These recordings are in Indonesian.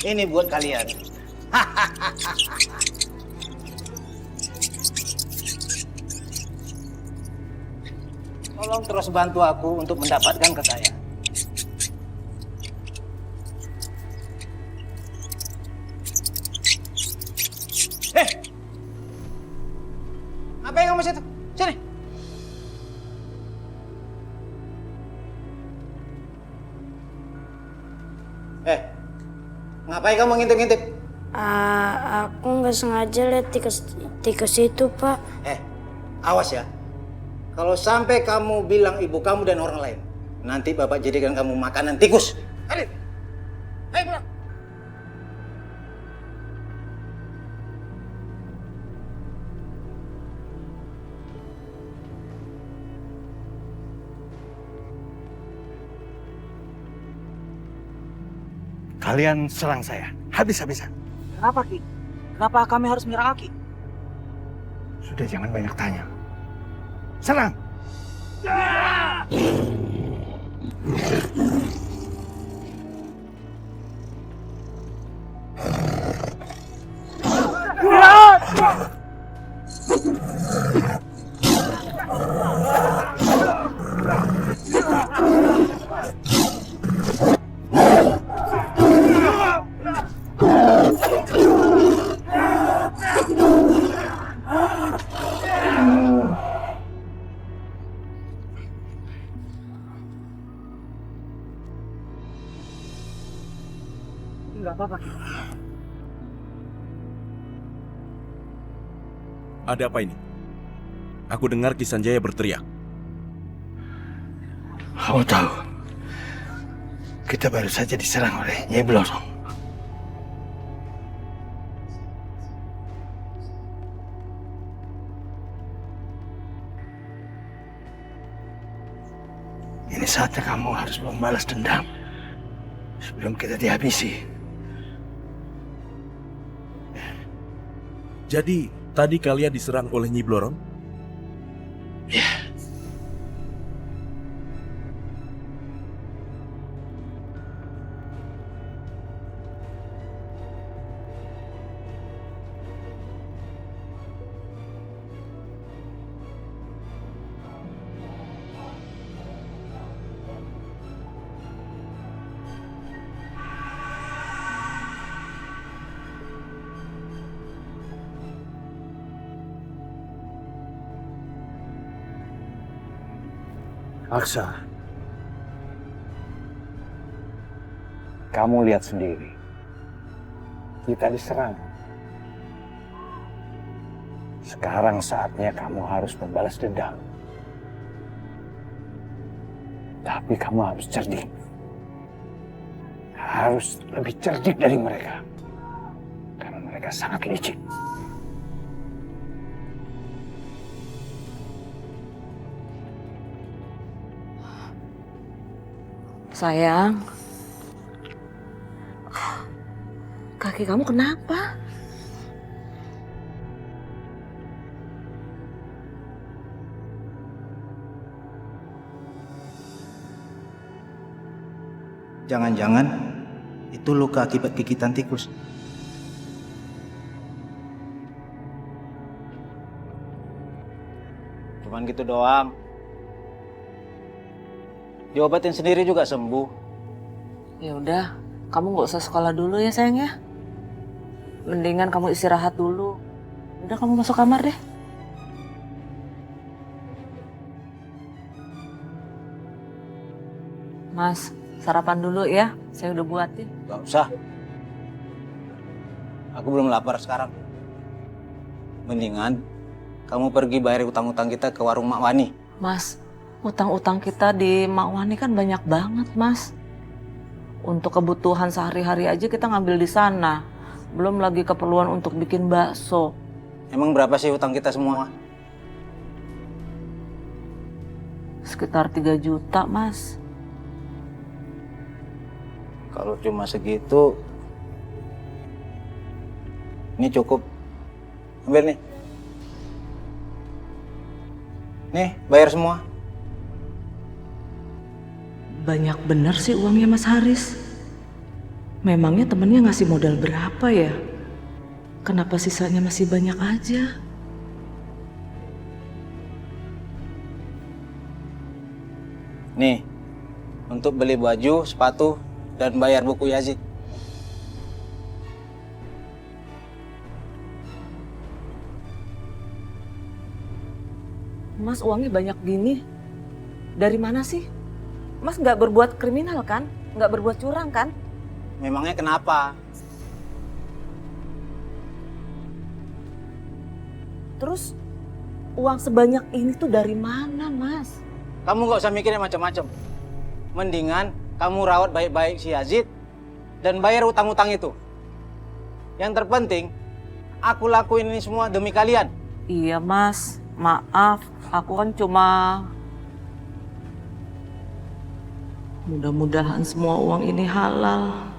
Ini buat kalian. Tolong terus bantu aku untuk mendapatkan kekayaan. Ngapain kamu situ? Sini. Ngapain kamu ngintip-ngintip? Aku nggak sengaja lihat tikus itu, Pak. Awas ya. Kalau sampai kamu bilang ibu kamu dan orang lain, nanti bapak jadikan kamu makanan tikus. Ayo pulang. Kalian serang saya, habis-habisan. Kenapa, Ki? Kenapa kami harus menyerang Ki? Sudah jangan banyak tanya. Serang! Enggak apa-apa, Ki. Ada apa ini? Aku dengar Ki Sanjaya berteriak. Kamu tahu, kita baru saja diserang oleh Nyai Blorong. Ini saatnya kamu harus membalas dendam sebelum kita dihabisi. Jadi, tadi kalian diserang oleh Nyi Blorong? Ya. Aksa, kamu lihat sendiri. Kita diserang. Sekarang saatnya kamu harus membalas dendam. Tapi kamu harus cerdik. Harus lebih cerdik dari mereka. Karena mereka sangat licik. Sayang, kaki kamu kenapa? Jangan-jangan itu luka akibat gigitan tikus. Cuman gitu doang. Diobatin sendiri juga sembuh. Ya udah, kamu nggak usah sekolah dulu ya sayang ya. Mendingan kamu istirahat dulu. Udah kamu masuk kamar deh. Mas, sarapan dulu ya. Saya udah buatin. Gak usah. Aku belum lapar sekarang. Mendingan kamu pergi bayar utang-utang kita ke warung Mak Wani. Mas, utang-utang kita di Mak Wani kan banyak banget, Mas. Untuk kebutuhan sehari-hari aja kita ngambil di sana. Belum lagi keperluan untuk bikin bakso. Emang berapa sih utang kita semua? Sekitar 3 juta, Mas. Kalau cuma segitu, ini cukup. Ambil nih. Nih, bayar semua. Banyak bener sih uangnya Mas Haris. Memangnya temennya ngasih modal berapa ya? Kenapa sisanya masih banyak aja? Nih, untuk beli baju, sepatu, dan bayar buku Yazid. Mas uangnya banyak gini. Dari mana sih? Mas nggak berbuat kriminal kan? Nggak berbuat curang kan? Memangnya kenapa? Terus uang sebanyak ini tuh dari mana, Mas? Kamu nggak usah mikirin macam-macam. Mendingan kamu rawat baik-baik si Yazid dan bayar utang-utang itu. Yang terpenting, aku lakuin ini semua demi kalian. Iya, Mas. Maaf, aku kan cuma... Mudah-mudahan semua uang ini halal.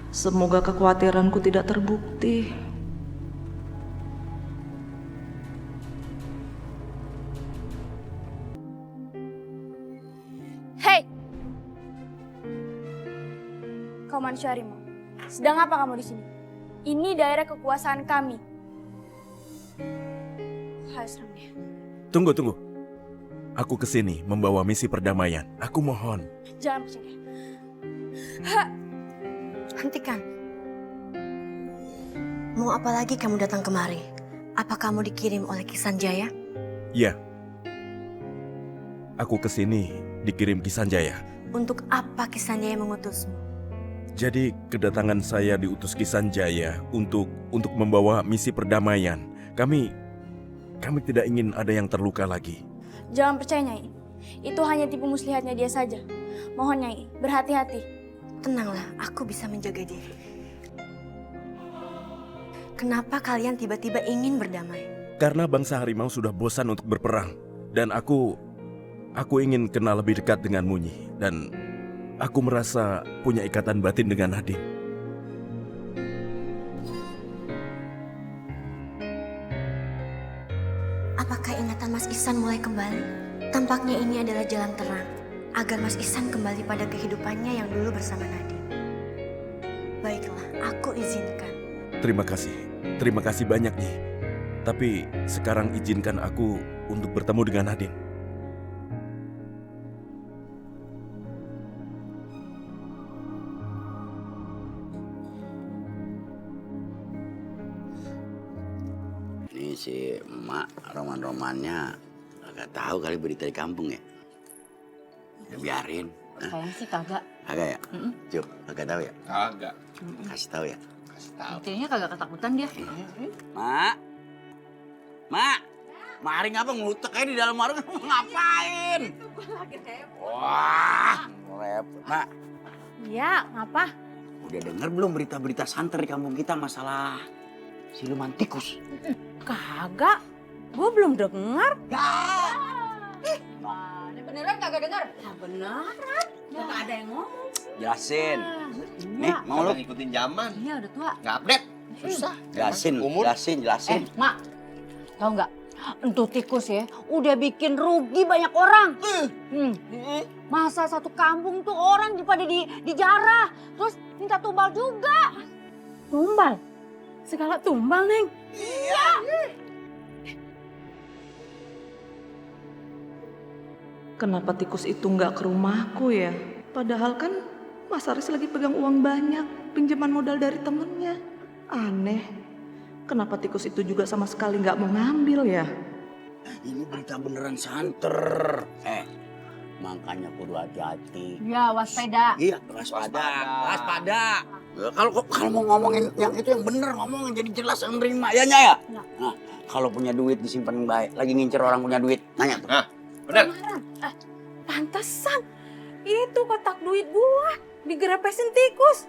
Semoga kekhawatiranku tidak terbukti. Hei! Kau manusia harimau. Sedang apa kamu di sini? Ini daerah kekuasaan kami. Hai, serang dia. Tunggu. Aku kesini membawa misi perdamaian. Aku mohon. Jangan pusing dia. Hentikan. Mau apa lagi kamu datang kemari? Apa kamu dikirim oleh Kisanjaya? Ya. Aku kesini dikirim Kisanjaya. Untuk apa Kisanjaya mengutusmu? Jadi kedatangan saya diutus Kisanjaya untuk membawa misi perdamaian. Kami tidak ingin ada yang terluka lagi. Jangan percaya, Nyai. Itu hanya tipu muslihatnya dia saja. Mohon, Nyai, berhati-hati. Tenanglah, aku bisa menjaga diri. Kenapa kalian tiba-tiba ingin berdamai? Karena bangsa harimau sudah bosan untuk berperang. Dan aku ingin kenal lebih dekat dengan Munyi. Dan aku merasa punya ikatan batin dengan Nadine. Apakah ingatan Mas Ihsan mulai kembali? Tampaknya ini adalah jalan terang agar Mas Ihsan kembali pada kehidupannya yang dulu bersama Nadine. Baiklah, aku izinkan. Terima kasih banyak Nyi. Tapi sekarang izinkan aku untuk bertemu dengan Nadine. Ini si emak roman-romannya agak tahu kali berita di kampung ya. Ya biarin. Kayaknya sih kagak. Kagak ya? Cuk, kagak tahu ya? Kagak. Kasih tahu ya? Buktinya kagak ketakutan dia. Mak, Mari ngapa ngutek aja di dalam warung ngapain? Wah, repot. Mak, Iya, ngapa? udah denger belum berita-berita santer di kampung kita masalah siluman tikus? Kagak. Gue belum dengar. Beneran kagak dengar? Ya beneran. Gak ada yang ngomong. Jelasin. Nih, mau lu? Ngikutin zaman. Iya udah tua. Nggak update. Susah. Jelasin, Umur. jelasin. Mak. Tahu nggak? Entuh tikus ya, udah bikin rugi banyak orang. Masa satu kampung tuh orang pada dijarah, terus minta tumbal juga. Tumbal? Segala tumbal, Neng. Iya. Kenapa tikus itu nggak ke rumahku ya? Padahal kan Mas Aris lagi pegang uang banyak, pinjaman modal dari temennya. Aneh, kenapa tikus itu juga sama sekali nggak mau ngambil ya? Ini berita beneran santer. Makanya kudu hati-hati. Ya, waspada. Iya, waspada. Ya, kalau mau ngomongin yang itu yang bener, ngomongin jadi jelas yang nerima ya Nya ya. Nah, kalau punya duit disimpan baik, lagi ngincer orang punya duit, nanya tuh. Nah, bener. Pantesan. Itu kotak duit gua digerepesin tikus.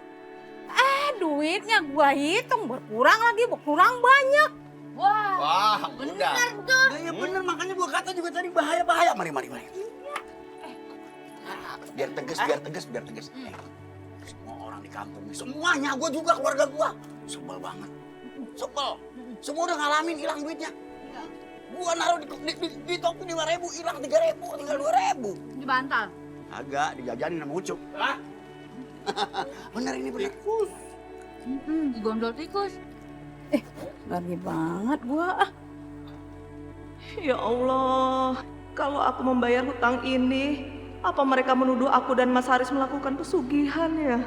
Duitnya gua hitung berkurang banyak. Wah, udah. Ya bener, makanya gua kata juga tadi bahaya. Mari. Biar tegas. Semua orang di kampung, semuanya, gua juga, keluarga gua. Sebel banget. Semua udah ngalamin hilang duitnya. Gua naruh di toko 5.000, hilang 3.000, tinggal 2.000. Di bantal. Agak dijajanin sama Ucup. Bener ini bener. Digondol tikus. Ngeri banget gua. Ya Allah, kalau aku membayar hutang ini, apa mereka menuduh aku dan Mas Haris melakukan pesugihan ya?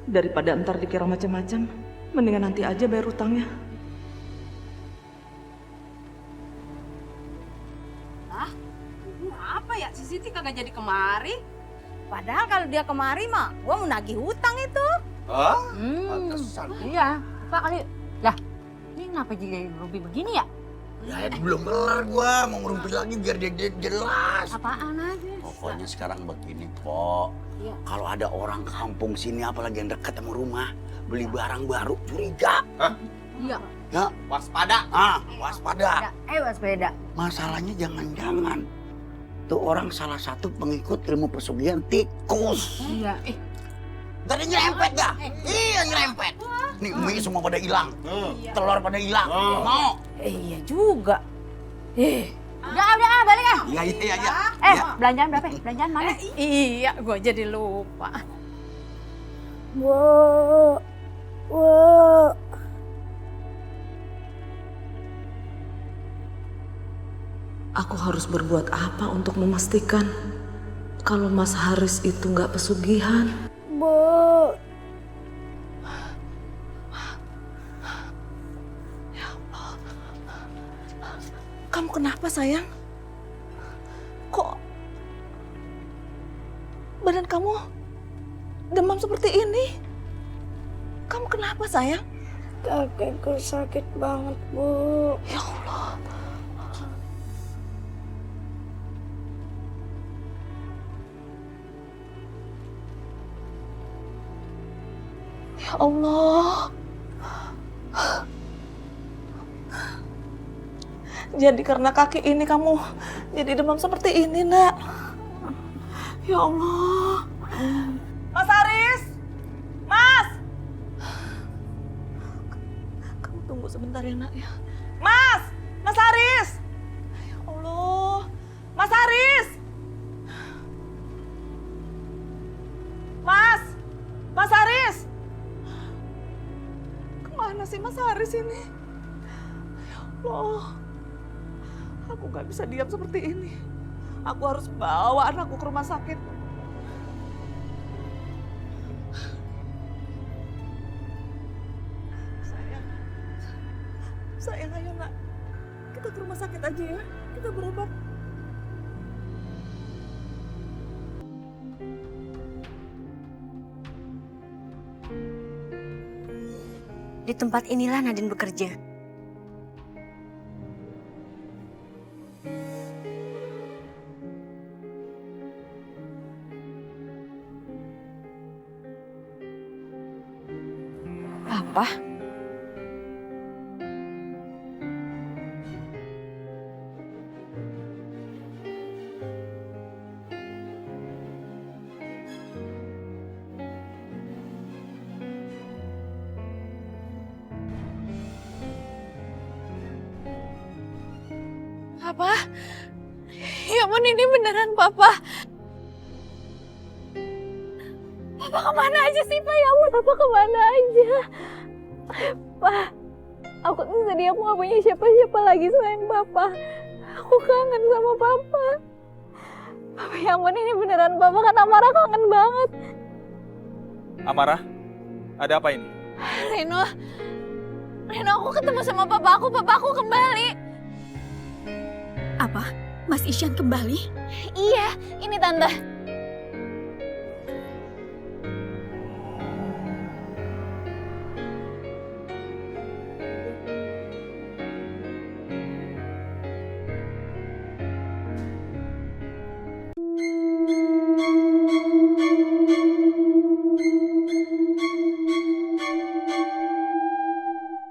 Daripada ntar dikira macam-macam, mendingan nanti aja bayar hutangnya. Apa ya, si Siti kagak jadi kemari? Padahal kalau dia kemari mah, gua mau nagih hutang itu. Hah? Iya, apa kali? Lah, ini kenapa jadi rugi begini ya? Ya belum kelar gua, mau ngerumpit lagi biar dia jelas. Apaan aja? Pokoknya sekarang begini, Po. Iya. Kalau ada orang kampung sini apalagi yang dekat sama rumah, beli barang baru curiga. Iya. Ya, Waspada. waspada. Waspada. Masalahnya jangan-jangan tuh orang salah satu pengikut ilmu pesugihan tikus. Iya. Tadi nyerempet dah. Iya nyerempet. Nih mie semua pada hilang. Telur pada hilang. Mau? Iya juga. Udah, balik ah. Iya, iya. Belanjaan berapa? Belanjaan mana? Iya, gua jadi lupa. Bu. Aku harus berbuat apa untuk memastikan kalau Mas Haris itu nggak pesugihan? Bu. Ya Allah. Kamu kenapa sayang? Kok badan kamu demam seperti ini? Kamu kenapa sayang? Kakiku sakit banget, Bu. Ya Allah. Ya Allah. Jadi karena kaki ini kamu jadi demam seperti ini, Nak. Ya Allah. Mas Haris! Mas! Kamu tunggu sebentar ya, Nak ya. Mas! Mas Haris! Ya Allah. Mas Haris! Mas! Mas Haris! Kemana sih Mas Haris ini? Ya Allah. Aku gak bisa diam seperti ini. Aku harus bawa anakku ke rumah sakit. Sayang, ayo Nak. Kita ke rumah sakit aja ya. Kita berobat. Di tempat inilah Nadine bekerja. Apa? Papa? Ya ampun, ini beneran Papa. Papa kemana aja sih, Pak? Ya ampun, Papa kemana aja? Pak, aku tuh sedih, aku gak punya siapa-siapa lagi selain Papa. Aku kangen sama Papa. Papa, ya ampun, ini beneran Papa, kan Amara kangen banget. Amara, ada apa ini? Reno, aku ketemu sama Papa aku kembali. Apa? Mas Isyan kembali? Iya, ini Tante.